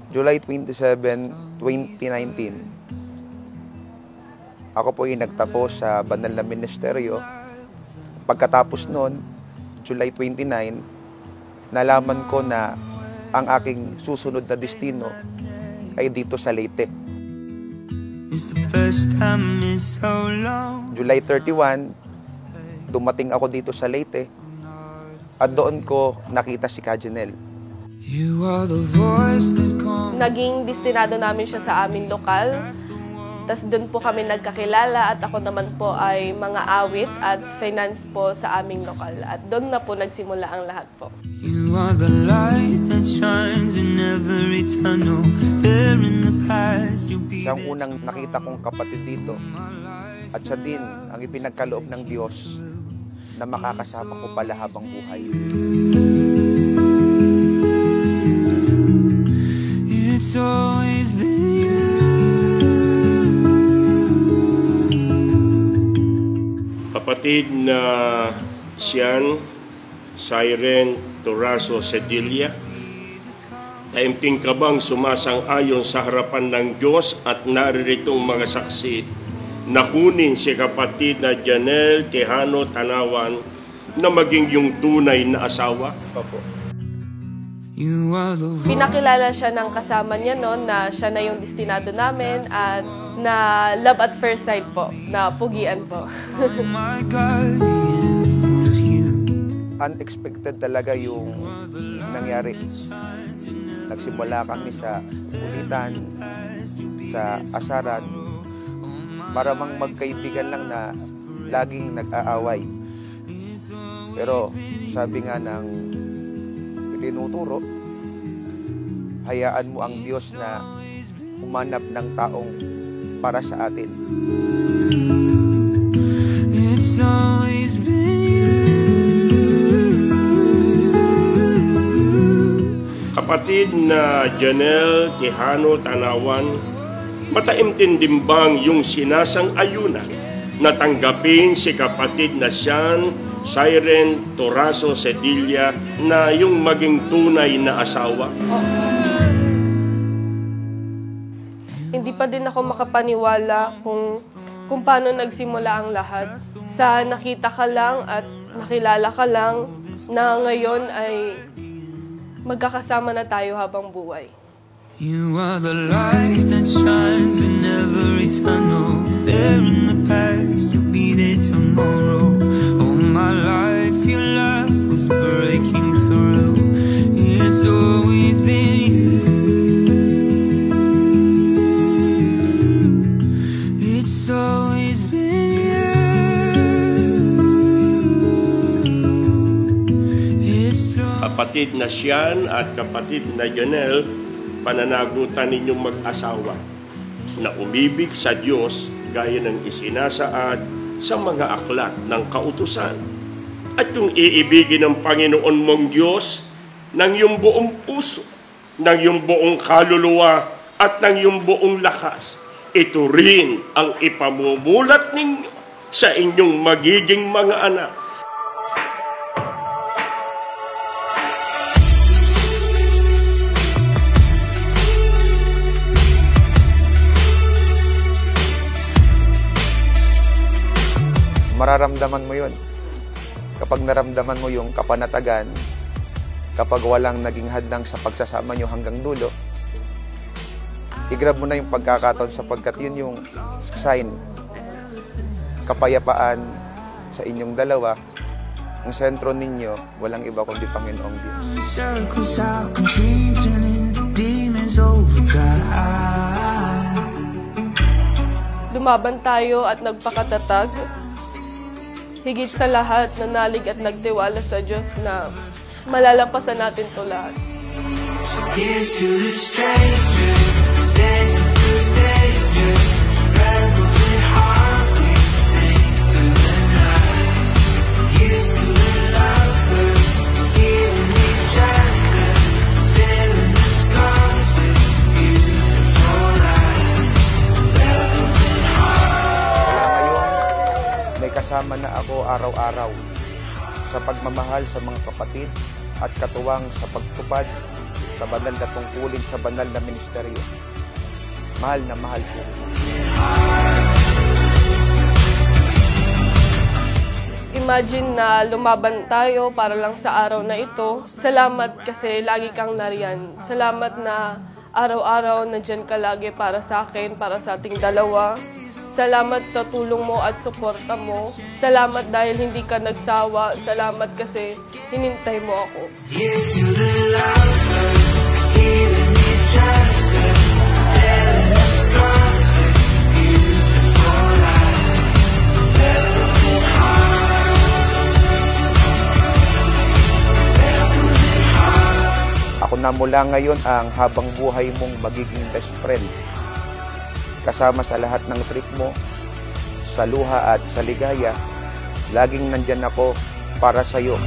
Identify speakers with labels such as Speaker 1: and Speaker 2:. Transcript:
Speaker 1: July 27, 2019, ako po ay nagtapos sa banal na ministeryo. Pagkatapos noon, July 29, nalaman ko na ang aking susunod na destino ay dito sa Leyte. July 31, dumating ako dito sa Leyte at doon ko nakita si Kajenel.
Speaker 2: Naging destinado namin siya sa aming lokal. Tapos doon po kami nagkakilala at ako naman po ay mga awit at finance po sa aming lokal. At doon na po nagsimula ang lahat po.
Speaker 1: Siya ang unang nakita kong kapatid dito. At siya din ang ipinagkaloob ng Diyos na makakasama ko pala habang buhay. It's always been you.
Speaker 3: Kapatid na Sian Siren Toraso Sedilla, taimting ka bang sumasang-ayon sa harapan ng Diyos at nariritong mga saksi na kunin si kapatid na Janelle Tejano Tanawan na maging yung tunay na asawa?
Speaker 1: Opo.
Speaker 2: Pinakilala siya ng kasama niya noon na siya na yung destinado namin at na love at first sight po, na pugian po.
Speaker 1: Unexpected talaga yung nangyari. Nagsimula kami sa ulitan, sa asaran, para mang magkaibigan lang na laging nag-aaway. Pero sabi nga ng itinuturo, hayaan mo ang Diyos na humanap ng taong para sa atin. It's always been you.
Speaker 3: Kapatid na Janelle Tejano Tanawan, mataimtindim bang yung sinasang-ayunan na tanggapin si kapatid na Sian Siren Toraso Sedilla na yung maging tunay na asawa?
Speaker 2: Hindi pa din ako makapaniwala kung paano nagsimula ang lahat. Sa nakita ka lang at nakilala ka lang na ngayon ay magkakasama na tayo habang buhay.
Speaker 4: You are the light that shines in every tunnel. There in the past, you'll be there tomorrow. All my life, your love was breaking through. It's always been you. It's always been you.
Speaker 3: Kapatid na Sian at kapatid na Janelle, pananagutan ninyong mag-asawa na umibig sa Diyos gaya ng isinasaad sa mga aklat ng kautusan. At yung iibigin ng Panginoon mong Diyos ng iyong buong puso, ng iyong buong kaluluwa at ng iyong buong lakas, ito rin ang ipamumulat ninyo sa inyong magiging mga anak.
Speaker 1: Mararamdaman mo yun. Kapag naramdaman mo yung kapanatagan, kapag walang naging hadlang sa pagsasama nyo hanggang dulo, i-grab mo na yung pagkakataon sapagkat yun yung sign, kapayapaan sa inyong dalawa. Ang sentro ninyo, walang iba kundi Panginoong Diyos.
Speaker 2: Lumaban tayo at nagpakatatag. Higit sa lahat, nanalig at nagtiwala sa Diyos na malalampasan natin ito lahat. Here's to the strangers, dancing through danger, rebels in heart, we sing through the night. Here's to the lovers, healing each other, filling the scars with beautiful light. Rebels in
Speaker 1: heart. May kasama na ako araw-araw sa pagmamahal sa mga kapatid at katuwang sa pagtupad sa banal na tungkulin sa banal na ministeryo. Mahal na mahal po.
Speaker 2: Imagine na lumaban tayo para lang sa araw na ito. Salamat kasi lagi kang nariyan. Salamat na araw-araw nandyan ka lagi para sa akin, para sa ating dalawa. Salamat sa tulong mo at suporta mo. Salamat dahil hindi ka nagsawa. Salamat kasi hinintay mo ako.
Speaker 4: Here's to the lovers, healing each other, telling the scars with beautiful light. Rebels in heart, rebels in heart.
Speaker 1: Ako na mula ngayon ang habang buhay mong magiging best friend. Kasama sa lahat ng trip mo, sa luha at sa ligaya, laging nandyan ako para sa'yo.